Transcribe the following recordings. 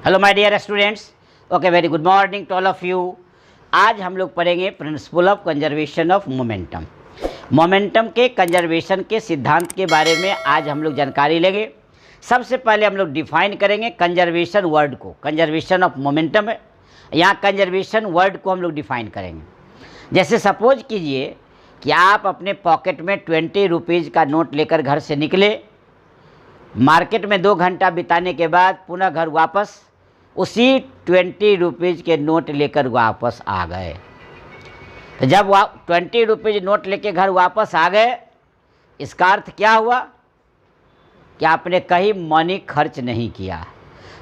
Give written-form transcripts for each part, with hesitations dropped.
Hello my dear students, okay very good morning to all of you. आज हम लोग पढ़ेंगे principle of conservation of momentum. Momentum के conservation के सिद्धांत के बारे में आज हम लोग जानकारी लेंगे। सबसे पहले हम लोग डिफाइन करेंगे कंजर्वेशन वर्ड को। कंजर्वेशन ऑफ मोमेंटम है, यहाँ कंजर्वेशन वर्ड को हम लोग डिफाइन करेंगे। जैसे सपोज कीजिए कि आप अपने पॉकेट में 20 रुपीज़ का नोट लेकर घर से निकले, मार्केट में 2 घंटा बिताने के बाद पुनः घर वापस उसी 20 रुपीज़ के नोट लेकर वापस आ गए। तो जब 20 रुपीज़ नोट लेके घर वापस आ गए, इसका अर्थ क्या हुआ कि आपने कहीं मनी खर्च नहीं किया,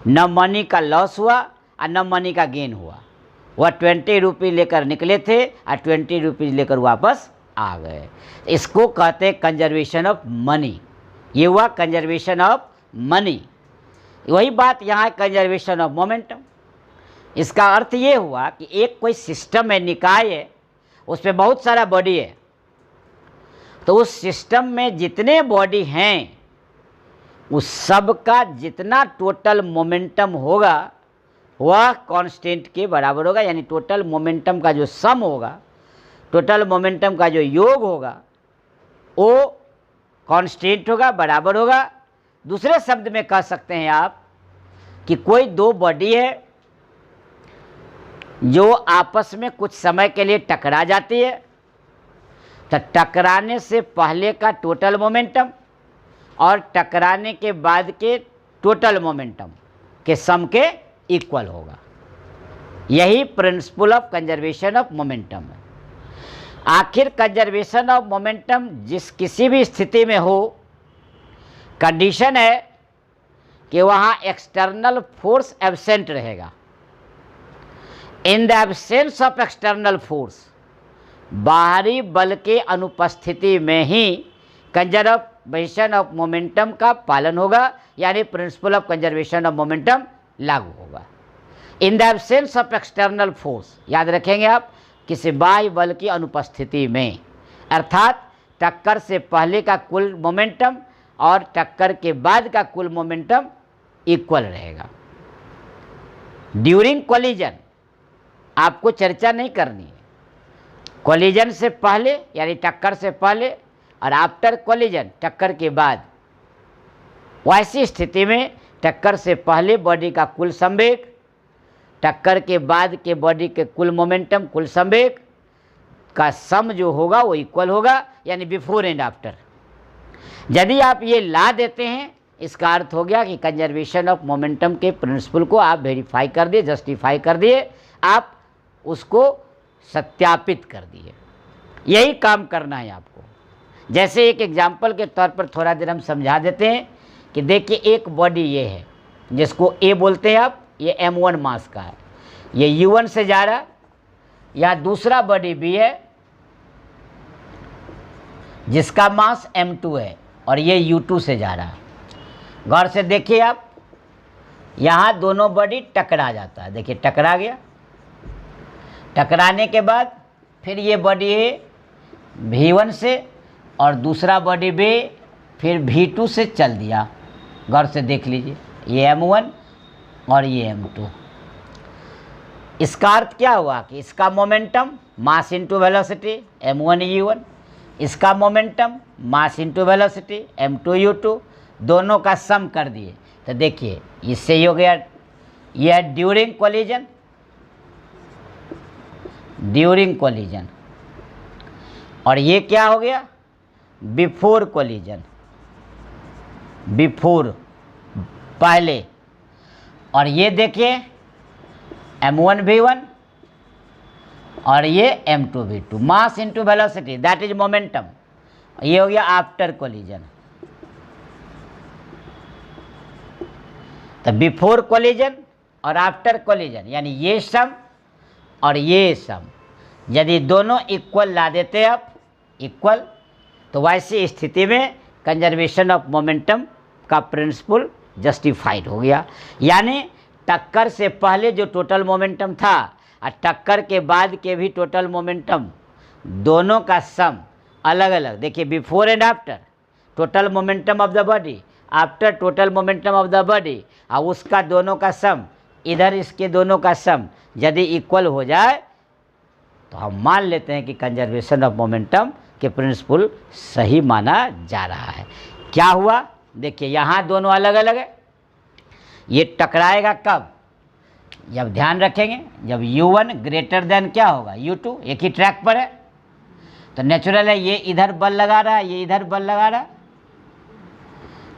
न मनी का लॉस हुआ और न मनी का गेन हुआ। वह 20 रुपये लेकर निकले थे और 20 रुपीज़ लेकर वापस आ गए। इसको कहते हैं कंजर्वेशन ऑफ मनी। ये हुआ कंजर्वेशन ऑफ मनी। वही बात यहाँ है कंजर्वेशन ऑफ मोमेंटम। इसका अर्थ ये हुआ कि एक कोई सिस्टम है, निकाय है, उसमें बहुत सारा बॉडी है, तो उस सिस्टम में जितने बॉडी हैं उस सब का जितना टोटल मोमेंटम होगा वह कांस्टेंट के बराबर होगा। यानी टोटल मोमेंटम का जो सम होगा, टोटल मोमेंटम का जो योग होगा वो कांस्टेंट होगा, बराबर होगा। दूसरे शब्द में कह सकते हैं आप कि कोई 2 बॉडी है जो आपस में कुछ समय के लिए टकरा जाती है, तो टकराने से पहले का टोटल मोमेंटम और टकराने के बाद के टोटल मोमेंटम के सम के इक्वल होगा। यही principal of conservation of momentum है। आखिर कंजर्वेशन ऑफ मोमेंटम जिस किसी भी स्थिति में हो, कंडीशन है कि वहाँ एक्सटर्नल फोर्स एब्सेंट रहेगा। इन the absence of external force, बाहरी बल के अनुपस्थिति में ही कंजर्वेशन ऑफ मोमेंटम का पालन होगा, यानी principal of conservation of momentum लागू होगा। इन the absence of external force, याद रखेंगे आप, किसी बाह्य बल की अनुपस्थिति में, अर्थात टक्कर से पहले का कुल मोमेंटम और टक्कर के बाद का कुल मोमेंटम इक्वल रहेगा। ड्यूरिंग कोलिजन आपको चर्चा नहीं करनी है। कोलिजन से पहले यानी टक्कर से पहले और आफ्टर कोलिजन टक्कर के बाद, वैसी स्थिति में टक्कर से पहले बॉडी का कुल संवेग, टक्कर के बाद के बॉडी के कुल मोमेंटम, कुल संवेग का सम जो होगा वो इक्वल होगा, यानी बिफोर एंड आफ्टर। यदि आप ये ला देते हैं, इसका अर्थ हो गया कि कंजर्वेशन ऑफ मोमेंटम के प्रिंसिपल को आप वेरीफाई कर दिए, जस्टिफाई कर दिए, आप उसको सत्यापित कर दिए। यही काम करना है आपको। जैसे एक एग्जाम्पल के तौर पर थोड़ा देर हम समझा देते हैं कि देखिए एक बॉडी ये है जिसको ए बोलते हैं आप, ये m1 मास का है, ये u1 से जा रहा। यहाँ दूसरा बॉडी भी है जिसका मास m2 है और ये u2 से जा रहा है। गौर से देखिए आप, यहाँ दोनों बॉडी टकरा जाता है। देखिए टकरा गया, टकराने के बाद फिर ये बॉडी है v1 से और दूसरा बॉडी भी फिर v2 से चल दिया। गौर से देख लीजिए, ये m1 और ये m2। इसका अर्थ क्या हुआ कि इसका momentum mass into velocity m1 u1, इसका momentum mass into velocity m2 u2, दोनों का सम कर दिए। तो देखिए इससे ही हो गया, यह है ड्यूरिंग कोलिजन, ड्यूरिंग कोलिजन, और ये क्या हो गया बिफोर कोलिजन, बिफोर पहले। और ये देखिए m1 v1 और ये m2 v2, mass into velocity that is momentum. ये हो गया आफ्टर कोलिजन। तो बिफोर कोलिजन और आफ्टर कोलिजन, यानी ये सम और ये सम, यदि दोनों इक्वल ला देते आप, इक्वल, तो वैसी स्थिति में कंजर्वेशन ऑफ मोमेंटम का प्रिंसिपल जस्टिफाइड हो गया। यानी टक्कर से पहले जो टोटल मोमेंटम था और टक्कर के बाद के भी टोटल मोमेंटम, दोनों का सम अलग अलग। देखिए before and after total momentum of the body, after total momentum of the body, और उसका दोनों का सम इधर इसके दोनों का सम यदि इक्वल हो जाए तो हम मान लेते हैं कि कंजर्वेशन ऑफ मोमेंटम के प्रिंसिपल सही माना जा रहा है। क्या हुआ, देखिए यहाँ दोनों अलग अलग है, ये टकराएगा कब, जब ध्यान रखेंगे जब u1 ग्रेटर देन क्या होगा u2, एक ही ट्रैक पर है तो नेचुरल है ये इधर बल लगा रहा है, ये इधर बल लगा रहा है,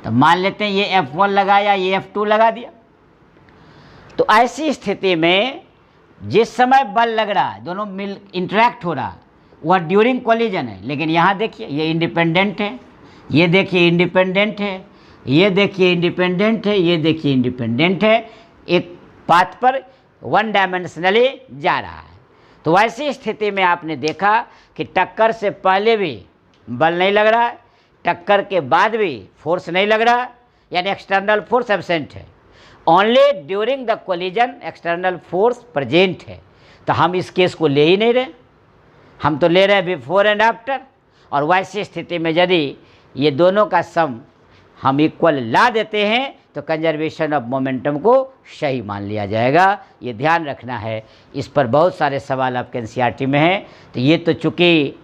तो मान लेते हैं ये F1 लगाया, ये F2 लगा दिया। तो ऐसी स्थिति में जिस समय बल लग रहा है दोनों मिल इंटरेक्ट हो रहा है वह ड्यूरिंग कोलिजन है, लेकिन यहाँ देखिए ये इंडिपेंडेंट है, ये देखिए इंडिपेंडेंट है, ये देखिए इंडिपेंडेंट है, ये देखिए इंडिपेंडेंट है, एक पाथ पर वन डायमेंशनली जा रहा है। तो ऐसी स्थिति में आपने देखा कि टक्कर से पहले भी बल नहीं लग रहा है, टक्कर के बाद भी फोर्स नहीं लग रहा, यानी एक्सटर्नल फोर्स एब्सेंट है, only during the collision external force present है। तो हम इस केस को ले ही नहीं रहे, हम तो ले रहे हैं बिफोर एंड आफ्टर। और वैसी स्थिति में यदि ये दोनों का सम हम इक्वल ला देते हैं तो कंजर्वेशन ऑफ मोमेंटम को सही मान लिया जाएगा। ये ध्यान रखना है, इस पर बहुत सारे सवाल आपके एनसीईआरटी में हैं। तो ये तो चूँकि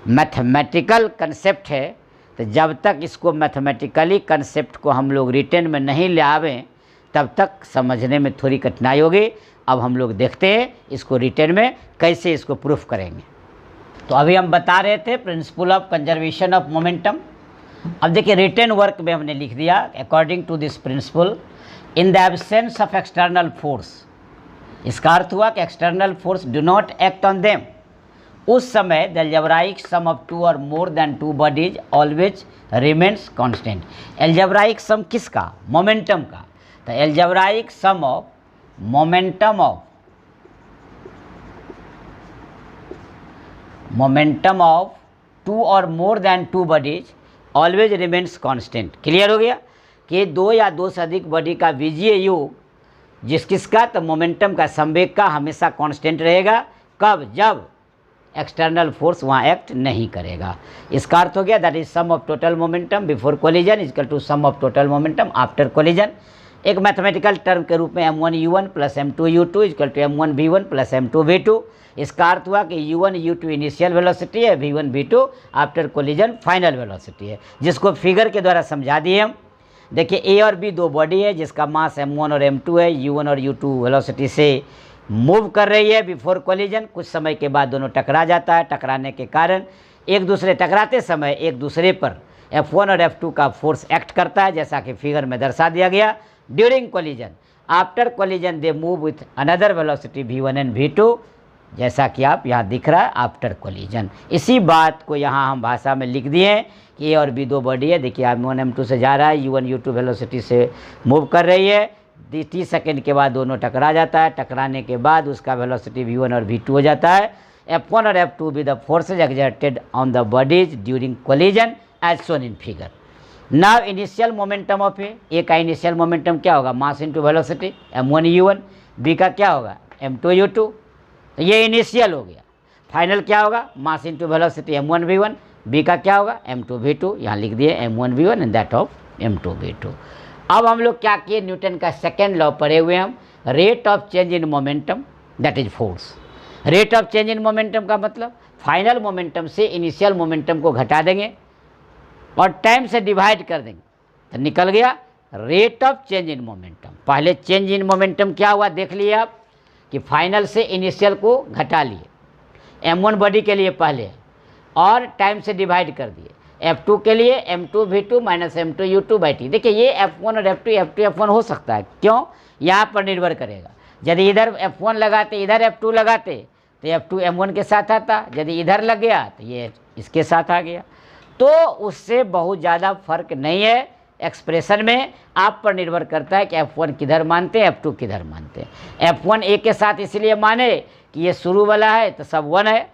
मैथमेटिकल कंसेप्ट है, तो जब तक इसको मैथमेटिकली कंसेप्ट को हम लोग रिटन में नहीं ले आवें तब तक समझने में थोड़ी कठिनाई होगी। अब हम लोग देखते हैं इसको रिटन में कैसे इसको प्रूफ करेंगे। तो अभी हम बता रहे थे principle of conservation of momentum. अब देखिए रिटन वर्क में हमने लिख दिया according to this principle in the absence of external force. इसका अर्थ हुआ कि external force do not act on them, उस समय the algebraic sum of two और more than two bodies always remains constant. Algebraic sum किसका, momentum का। तो algebraic sum of momentum of two और more than two bodies always remains constant. Clear हो गया कि दो या दो से अधिक बॉडी का बीजीय योग किसका, तो मोमेंटम का, संवेग का हमेशा कांस्टेंट रहेगा। कब, जब एक्सटर्नल फोर्स वहाँ एक्ट नहीं करेगा। इसका अर्थ हो गया that is sum of total momentum before collision equal to sum of total momentum after collision. एक मैथमेटिकल टर्म के रूप में m1u1 plus m2u2 equal to m1v1 plus m2v2। इसका अर्थ हुआ कि u1 u2 इनिशियल वेलोसिटी है, v1 v2 after collision final velocity है, जिसको फिगर के द्वारा समझा दिए हम। देखिए a और b दो बॉडी है जिसका मास m1 और m2 है, u1 और u2 वेलोसिटी से मूव कर रही है बिफोर कोलिजन। कुछ समय के बाद दोनों टकरा जाता है, टकराने के कारण एक दूसरे टकराते समय एक दूसरे पर F1 और F2 का फोर्स एक्ट करता है, जैसा कि फिगर में दर्शा दिया गया। During collision, after collision they move with another velocity v1 and v2, जैसा कि आप यहाँ दिख रहा है आफ्टर कोलिजन। इसी बात को यहाँ हम भाषा में लिख दिए कि a और b दो बॉडी है। देखिए m1 m2 से जा रहा है, u1 u2 वेलोसिटी से मूव कर रही है, 30 सेकेंड के बाद दोनों टकरा जाता है, टकराने के बाद उसका वेलोसिटी v1 और v2 हो जाता है। F1 और F2 be the forces exerted on the bodies during collision as shown in figure. Now initial momentum of A का इनिशियल मोमेंटम क्या होगा, mass into velocity m1 u1, B का क्या होगा m2 u2। तो ये इनिशियल हो गया। फाइनल क्या होगा, mass into velocity m1 v1, B का क्या होगा m2 v2, यहाँ लिख दिए m1 v1 and that of m2 v2। अब हम लोग क्या किए, न्यूटन का सेकेंड लॉ पढ़े हुए हम, rate of change in momentum that is force. Rate of change in momentum का मतलब फाइनल मोमेंटम से इनिशियल मोमेंटम को घटा देंगे और टाइम से डिवाइड कर देंगे तो निकल गया rate of change in momentum. पहले चेंज इन मोमेंटम क्या हुआ देख लिए आप कि फाइनल से इनिशियल को घटा लिए m1 बॉडी के लिए पहले और टाइम से डिवाइड कर दिए। F2 के लिए m2 v2 minus m2 u2 by t। देखिए ये F1 और F2 F1 हो सकता है, क्यों, यहाँ पर निर्भर करेगा। यदि इधर F1 लगाते इधर F2 लगाते तो F2 m1 के साथ आता, यदि इधर लग गया तो ये इसके साथ आ गया। तो उससे बहुत ज़्यादा फर्क नहीं है एक्सप्रेशन में, आप पर निर्भर करता है कि F1 किधर मानते हैं F2 किधर मानते हैं। F1 एक के साथ इसलिए माने कि ये शुरू वाला है तो सब 1 है,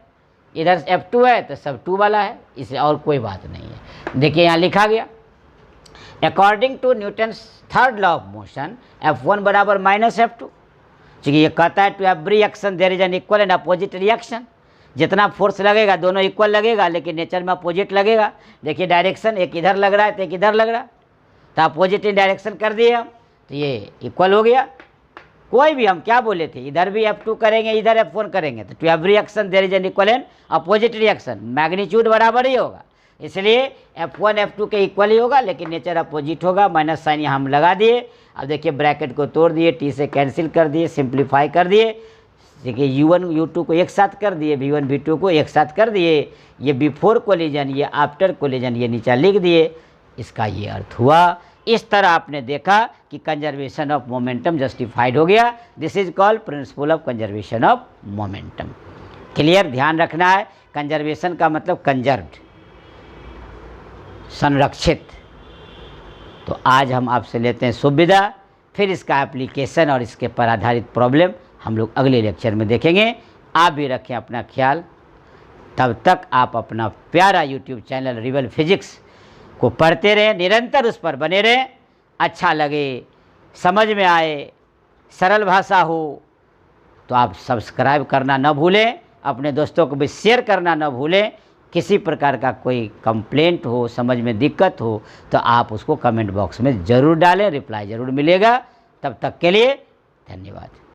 इधर F2 है तो सब 2 वाला है, इससे और कोई बात नहीं है। देखिए यहाँ लिखा गया according to Newton's third law of motion F1 बराबर माइनस F2। क्योंकि ये कहता है to every action there is an equal and opposite reaction. जितना फोर्स लगेगा दोनों इक्वल लगेगा, लेकिन नेचर में अपोजिट लगेगा। देखिए डायरेक्शन एक इधर लग रहा है तो एक इधर लग रहा है, तो अपोजिट इन डायरेक्शन कर दिए हम तो ये इक्वल हो गया। कोई भी हम क्या बोले थे, इधर भी F2 करेंगे इधर F1 करेंगे तो to every action there is an equal and opposite reaction, magnitude बराबर ही होगा, इसलिए F1 F2 के इक्वल ही होगा, लेकिन नेचर अपोजिट होगा। माइनस साइन यहाँ हम लगा दिए। अब देखिए ब्रैकेट को तोड़ दिए, टी से कैंसिल कर दिए, सिंप्लीफाई कर दिए। देखिए U1 U2 को एक साथ कर दिए, V1 V2 को एक साथ कर दिए। ये बिफोर कोलिजन, ये आफ्टर कोलिजन, ये नीचे लिख दिए। इसका ये अर्थ हुआ। इस तरह आपने देखा कि कंजर्वेशन ऑफ मोमेंटम जस्टिफाइड हो गया। This is called principal of conservation of momentum. Clear, ध्यान रखना है, कंजर्वेशन का मतलब कंजर्व्ड, संरक्षित। तो आज हम आपसे लेते हैं सुविधा, फिर इसका एप्लीकेशन और इसके पर आधारित प्रॉब्लम हम लोग अगले लेक्चर में देखेंगे। आप भी रखें अपना ख्याल। तब तक आप अपना प्यारा यूट्यूब चैनल रियल फिजिक्स को पढ़ते रहें, निरंतर उस पर बने रहें। अच्छा लगे, समझ में आए, सरल भाषा हो तो आप सब्सक्राइब करना न भूलें, अपने दोस्तों को भी शेयर करना न भूलें। किसी प्रकार का कोई कंप्लेंट हो, समझ में दिक्कत हो तो आप उसको कमेंट बॉक्स में ज़रूर डालें, रिप्लाई ज़रूर मिलेगा। तब तक के लिए धन्यवाद।